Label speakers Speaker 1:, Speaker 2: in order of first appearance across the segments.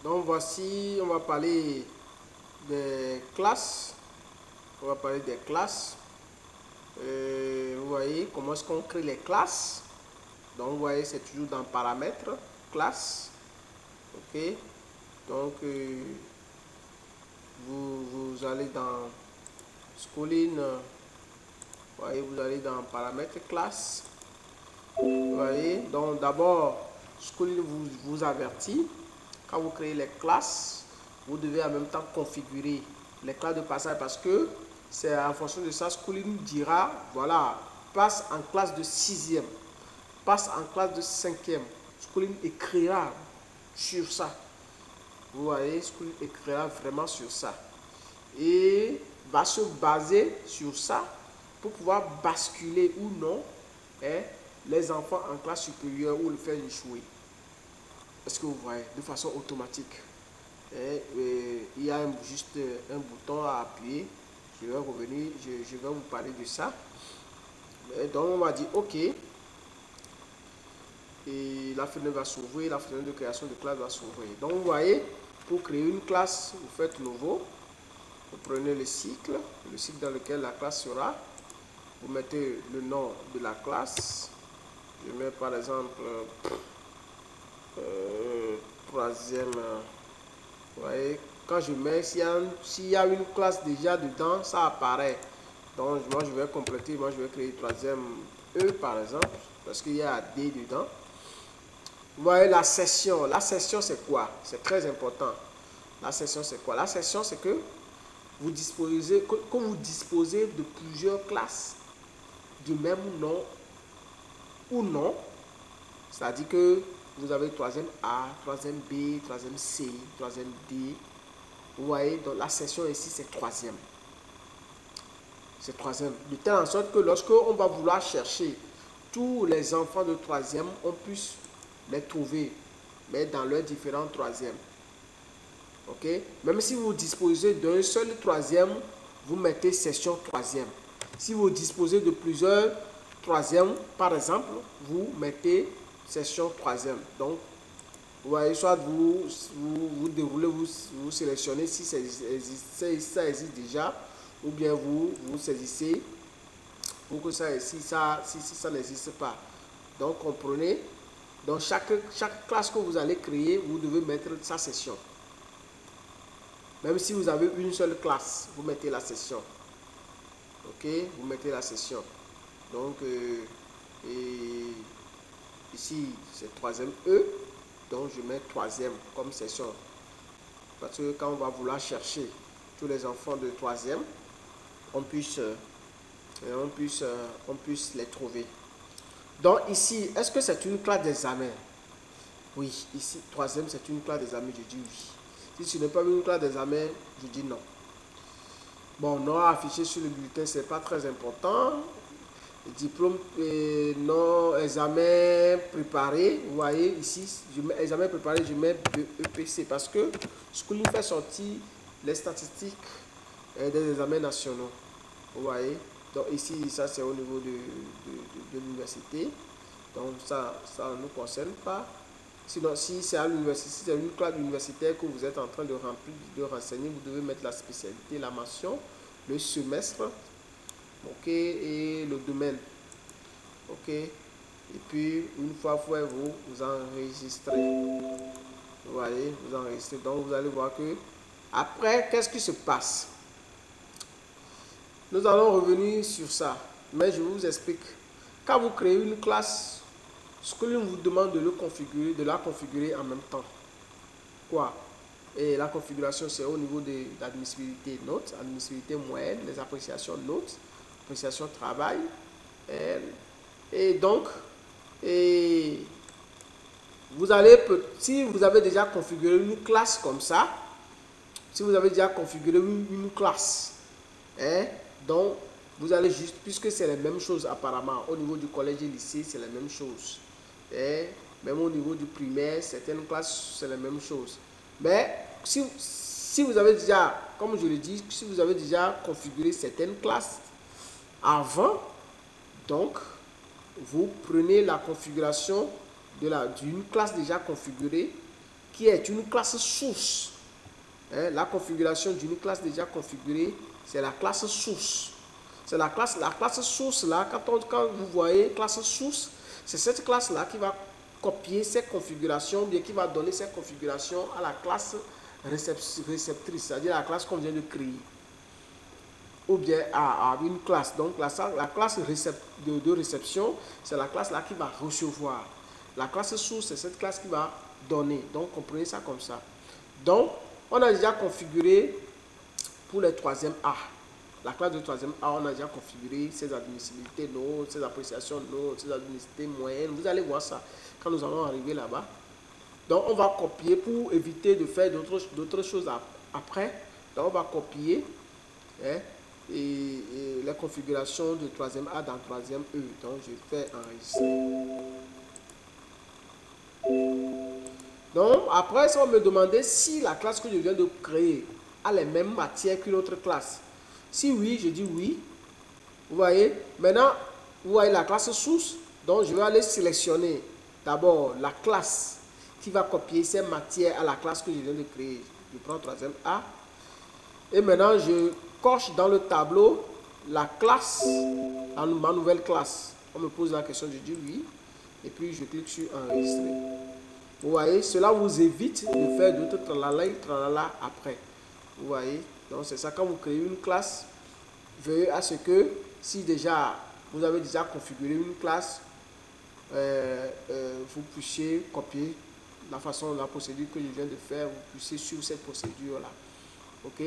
Speaker 1: Donc voici, on va parler des classes. On va parler des classes. Vous voyez comment est-ce qu'on crée les classes. Donc vous voyez, c'est toujours dans paramètres, classe. Ok. Donc vous allez dans schooling. Vous voyez, vous allez dans paramètres classe. Vous voyez, donc d'abord, schooling vous avertit. Quand vous créez les classes, vous devez en même temps configurer les classes de passage parce que c'est en fonction de ça, schooling dira, voilà, passe en classe de 6e, passe en classe de 5e. Schooling écrira sur ça. Vous voyez, schooling écrira vraiment sur ça. Et va se baser sur ça pour pouvoir basculer ou non les enfants en classe supérieure ou le faire échouer. Est-ce que vous voyez, de façon automatique. Il y a juste un bouton à appuyer. Je vais revenir, je vais vous parler de ça. Donc on va dire OK. Et la fenêtre va s'ouvrir, la fenêtre de création de classe va s'ouvrir. Donc vous voyez, pour créer une classe, vous faites nouveau. Vous prenez le cycle dans lequel la classe sera. Vous mettez le nom de la classe. Je mets par exemple troisième. Vous voyez, quand je mets, s'il y a une classe déjà dedans, ça apparaît. Donc moi je vais compléter, moi je vais créer troisième E par exemple, parce qu'il y a D dedans. Vous voyez la session. La session c'est quoi? C'est très important. La session c'est quoi? La session c'est que vous disposez, de plusieurs classes du même nom ou non. C'est-à-dire que vous avez troisième A, troisième B, troisième C, troisième D. Vous voyez, donc la session ici, c'est troisième. C'est troisième. De telle en sorte que lorsque on va vouloir chercher tous les enfants de troisième, on puisse les trouver, mais dans leurs différents troisièmes. Ok? Même si vous disposez d'un seul troisième, vous mettez session troisième. Si vous disposez de plusieurs troisièmes, par exemple, vous mettez session troisième. Donc, vous voyez, soit vous déroulez, vous sélectionnez si ça existe déjà, ou bien vous saisissez pour que ça existe, si ça n'existe pas. Donc, comprenez, dans chaque classe que vous allez créer, vous devez mettre sa session. Même si vous avez une seule classe, vous mettez la session. Ok, vous mettez la session. Donc, ici, c'est troisième E. Donc, je mets troisième comme session. Parce que quand on va vouloir chercher tous les enfants de troisième, on puisse les trouver. Donc, ici, est-ce que c'est une classe d'examen? Oui, ici, troisième, c'est une classe d'examen, je dis oui. Si ce n'est pas une classe d'examen, je dis non. Bon, non affiché sur le bulletin, ce n'est pas très important. Diplôme, non, examen préparé. Vous voyez ici, je mets examen préparé, je mets EPC parce que Schooling fait sortir les statistiques des examens nationaux. Vous voyez, donc ici, ça c'est au niveau de l'université. Donc ça ne nous concerne pas. Sinon, si c'est à l'université, si c'est une classe universitaire que vous êtes en train de remplir, de renseigner, vous devez mettre la spécialité, la mention, le semestre, ok, et le domaine, ok. Et puis, une fois vous enregistrez. Vous voyez, vous enregistrez. Donc, vous allez voir que après, qu'est-ce qui se passe? Nous allons revenir sur ça, mais je vous explique. Quand vous créez une classe, Schooling vous demande de la configurer en même temps. Quoi? Et la configuration, c'est au niveau de l'admissibilité notes, admissibilité moyenne, les appréciations notes, appréciation travail. Et donc, vous allez, si vous avez déjà configuré une classe comme ça, si vous avez déjà configuré une classe, donc vous allez juste, puisque c'est la même chose apparemment, au niveau du collège et lycée, c'est la même chose. Même au niveau du primaire, certaines classes, c'est la même chose. Mais si vous avez déjà, comme je le dis, si vous avez déjà configuré certaines classes avant, donc vous prenez la configuration d'une classe déjà configurée qui est une classe source. Hein, la configuration d'une classe déjà configurée, c'est la classe source. C'est la classe source là, quand vous voyez classe source, c'est cette classe là qui va copier ces configurations, bien qui va donner ces configurations à la classe réceptrice, c'est-à-dire la classe qu'on vient de créer. Ou bien à une classe. Donc la classe de réception, c'est la classe là qui va recevoir. La classe source, c'est cette classe qui va donner. Donc comprenez ça comme ça. Donc on a déjà configuré pour les troisième A. La classe de troisième A, on a déjà configuré ses admissibilités no, ses appréciations no, ses admissibilités moyennes. Vous allez voir ça quand nous allons arriver là-bas. Donc on va copier pour éviter de faire d'autres choses après. Donc on va copier hein, et la configuration de troisième A dans troisième E. Donc je fais enregistrer. Donc après ça va me demander si la classe que je viens de créer a les mêmes matières qu'une autre classe. Si oui, je dis oui. Vous voyez, maintenant vous voyez la classe source. Donc je vais aller sélectionner d'abord la classe qui va copier ces matières à la classe que je viens de créer. Je prends troisième A. Et maintenant je coche dans le tableau la classe, ma nouvelle classe. On me pose la question, je dis oui. Et puis je clique sur enregistrer. Vous voyez, cela vous évite de faire d'autres tralala après. Vous voyez, donc c'est ça, quand vous créez une classe, veuillez à ce que si déjà vous avez déjà configuré une classe, vous puissiez copier la procédure que je viens de faire, vous puissiez suivre cette procédure là. Ok?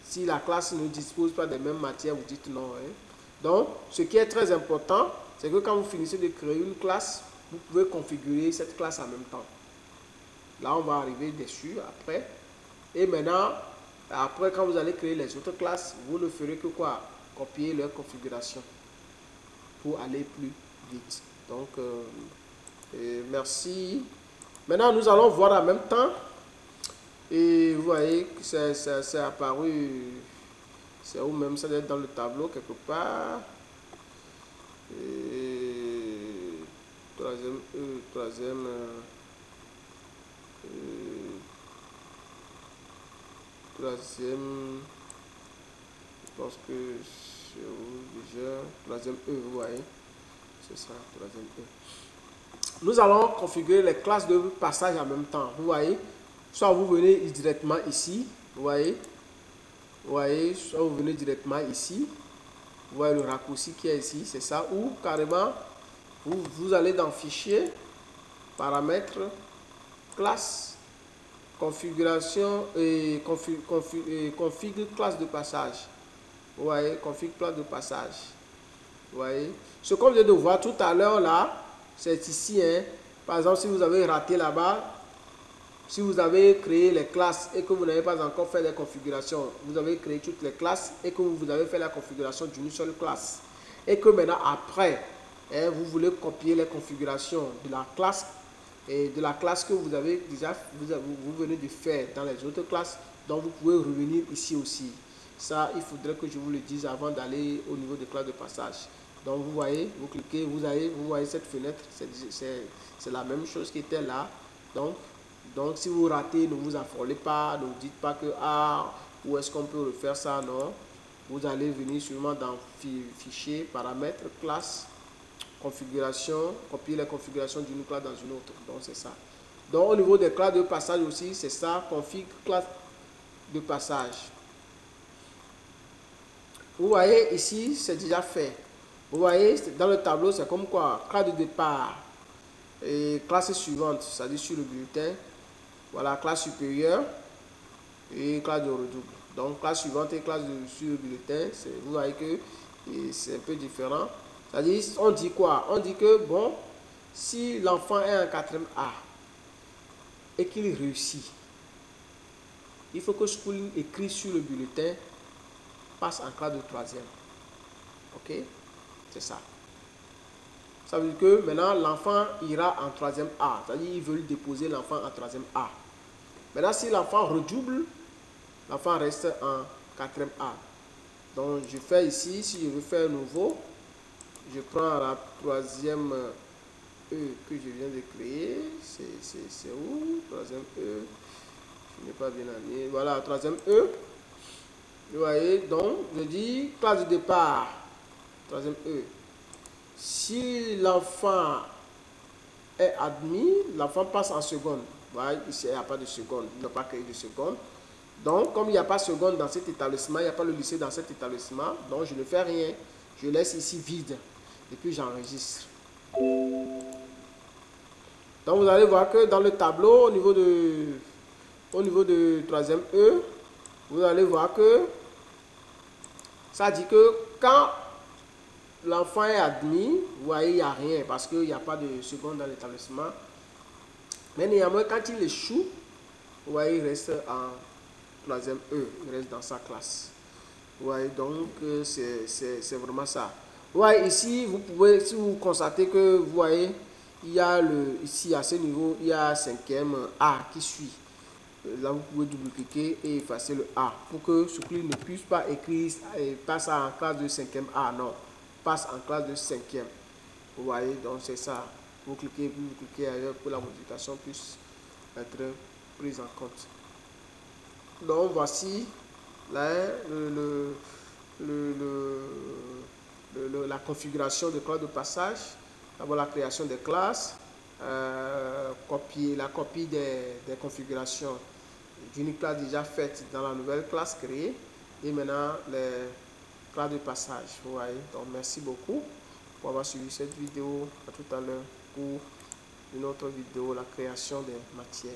Speaker 1: Si la classe ne dispose pas des mêmes matières, vous dites non. Hein? Donc, ce qui est très important, c'est que quand vous finissez de créer une classe, vous pouvez configurer cette classe en même temps. Là, on va arriver dessus après. Et maintenant, après, quand vous allez créer les autres classes, vous ne ferez que quoi? Copier leur configuration pour aller plus vite. Donc, merci. Maintenant, nous allons voir en même temps. Et vous voyez que c'est apparu. C'est où même? Ça doit être dans le tableau quelque part. Et troisième je pense que c'est où déjà? Troisième E, vous voyez. C'est ça, troisième E. Nous allons configurer les classes de passage en même temps. Vous voyez, soit vous venez directement ici, vous voyez, soit vous venez directement ici, vous voyez le raccourci qui est ici, c'est ça, ou carrément, vous allez dans Fichier, Paramètres, Classe, Configuration et config classe de passage. Vous voyez, config classe de passage. Vous voyez, ce qu'on vient de voir tout à l'heure là, c'est ici, hein. Par exemple, si vous avez raté là-bas, si vous avez créé les classes et que vous n'avez pas encore fait les configurations, vous avez créé toutes les classes et que vous avez fait la configuration d'une seule classe. Et que maintenant, après, hein, vous voulez copier les configurations de la classe et de la classe que vous avez déjà, vous venez de faire dans les autres classes. Donc, vous pouvez revenir ici aussi. Ça, il faudrait que je vous le dise avant d'aller au niveau des classes de passage. Donc vous voyez, vous cliquez, vous voyez cette fenêtre, c'est la même chose qui était là. Donc si vous ratez, ne vous affolez pas, ne vous dites pas que où est-ce qu'on peut refaire ça, non. Vous allez venir sûrement dans Fichier, Paramètres, Classe, Configuration, copier les configurations d'une classe dans une autre. Donc c'est ça. Donc au niveau des classes de passage aussi, c'est ça, config classe de passage. Vous voyez ici, c'est déjà fait. Vous voyez, dans le tableau, c'est comme quoi, classe de départ et classe suivante, c'est-à-dire sur le bulletin. Voilà, classe supérieure et classe de redouble. Donc, classe suivante et classe sur le bulletin, vous voyez que c'est un peu différent. C'est-à-dire, on dit quoi? On dit que, bon, si l'enfant est en 4e A et qu'il réussit, il faut que ce qu'il écrit sur le bulletin passe en classe de 3e. Ok? C'est ça. Ça veut dire que maintenant l'enfant ira en 3e A. C'est-à-dire qu'ils veulent déposer l'enfant en 3e A. Maintenant, si l'enfant redouble, l'enfant reste en 4e A. Donc, je fais ici, si je veux faire un nouveau, je prends la 3e E que je viens de créer, c'est où? Troisième E, je n'ai pas bien amené. Voilà, troisième E. Vous voyez, donc je dis classe de départ, troisième E. Si l'enfant est admis, l'enfant passe en seconde. Voilà, ici, il n'y a pas de seconde, il n'a pas créé de seconde. Donc, comme il n'y a pas de seconde dans cet établissement, il n'y a pas le lycée dans cet établissement, donc je ne fais rien. Je laisse ici vide et puis j'enregistre. Donc, vous allez voir que dans le tableau, au niveau de troisième E, vous allez voir que ça dit que quand l'enfant est admis, vous voyez, il n'y a rien parce qu'il n'y a pas de seconde dans l'établissement. Mais néanmoins, quand il échoue, vous voyez, il reste en troisième E, il reste dans sa classe. Vous voyez, donc c'est vraiment ça. Vous voyez, ici, vous pouvez, si vous constatez que, vous voyez, il y a ici à ce niveau, il y a 5e A qui suit. Là, vous pouvez double-cliquer et effacer le A pour que ce qu'il ne puisse pas écrire et passe en classe de 5e A. Non, passe en classe de 5e. Vous voyez, donc c'est ça. Vous cliquez, puis vous cliquez ailleurs pour que la modification puisse être prise en compte. Donc voici là, la configuration de classe de passage. D'abord la création des classes, la copie des configurations d'une classe déjà faite dans la nouvelle classe créée et maintenant les classes de passage. Vous voyez. Donc merci beaucoup pour avoir suivi cette vidéo. À tout à l'heure pour une autre vidéo, la création des matières.